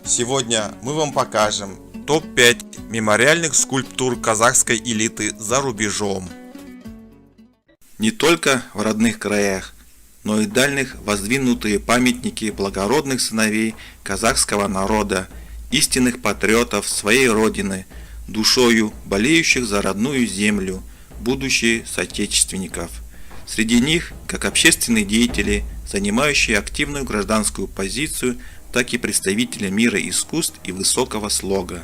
Сегодня мы вам покажем топ-5 мемориальных скульптур казахской элиты за рубежом. Не только в родных краях, но и дальних воздвинутые памятники благородных сыновей казахского народа, истинных патриотов своей родины, душою болеющих за родную землю, будущие соотечественников. Среди них как общественные деятели, занимающие активную гражданскую позицию, так и представители мира искусств и высокого слога.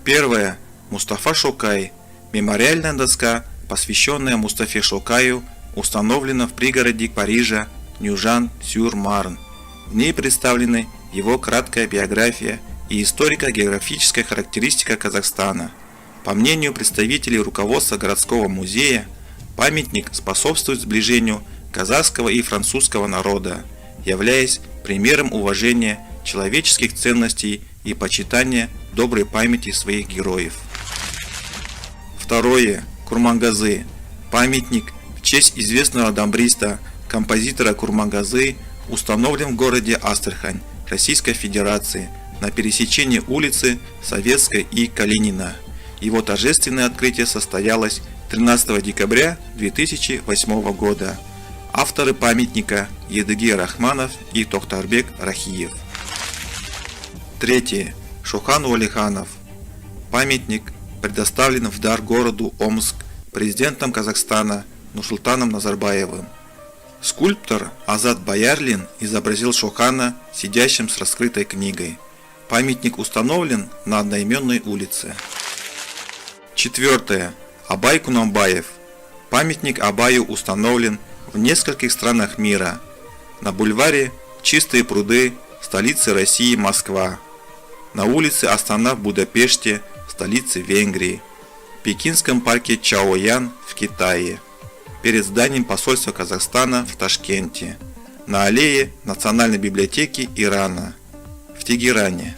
Первое. Мустафа Шокай. Мемориальная доска, посвященная Мустафе Шокаю, установлена в пригороде Парижа Нюжан-сюр-Марн. В ней представлены его краткая биография и историко-географическая характеристика Казахстана. По мнению представителей руководства городского музея, памятник способствует сближению казахского и французского народа, являясь примером уважения человеческих ценностей и почитания доброй памяти своих героев. Второе. Курмангазы. Памятник в честь известного дамбриста, композитора Курмангазы, установлен в городе Астрахань, Российской Федерации, на пересечении улицы Советской и Калинина. Его торжественное открытие состоялось 13 декабря 2008 года. Авторы памятника – Едыгей Рахманов и Тохтарбек Рахиев. Третье. Шохан Уалиханов. Памятник предоставлен в дар городу Омск президентом Казахстана Нурсултаном Назарбаевым. Скульптор Азат Баярлин изобразил Шохана сидящим с раскрытой книгой. Памятник установлен на одноименной улице. Четвертое. Абай Кунанбаев. Памятник Абаю установлен в нескольких странах мира. На бульваре Чистые пруды, столице России Москва. На улице Астана в Будапеште, столице Венгрии. В Пекинском парке Чаоян в Китае. Перед зданием посольства Казахстана в Ташкенте. На аллее Национальной библиотеки Ирана в Тегеране.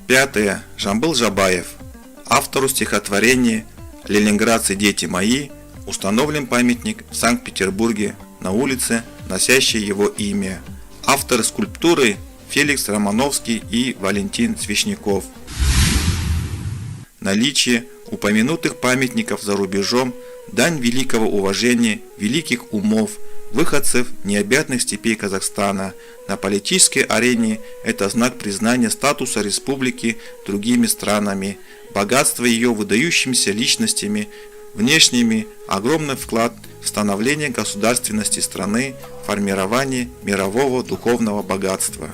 Пятое. Жамбыл Жабаев. Автору стихотворения «Ленинградцы, дети мои» установлен памятник в Санкт-Петербурге на улице, носящей его имя. Авторы скульптуры Феликс Романовский и Валентин Свечников. Наличие упомянутых памятников за рубежом – дань великого уважения великих умов, выходцев необъятных степей Казахстана. На политической арене это знак признания статуса республики другими странами, богатство ее выдающимися личностями, внешними огромный вклад в становление государственности страны, формирование мирового духовного богатства.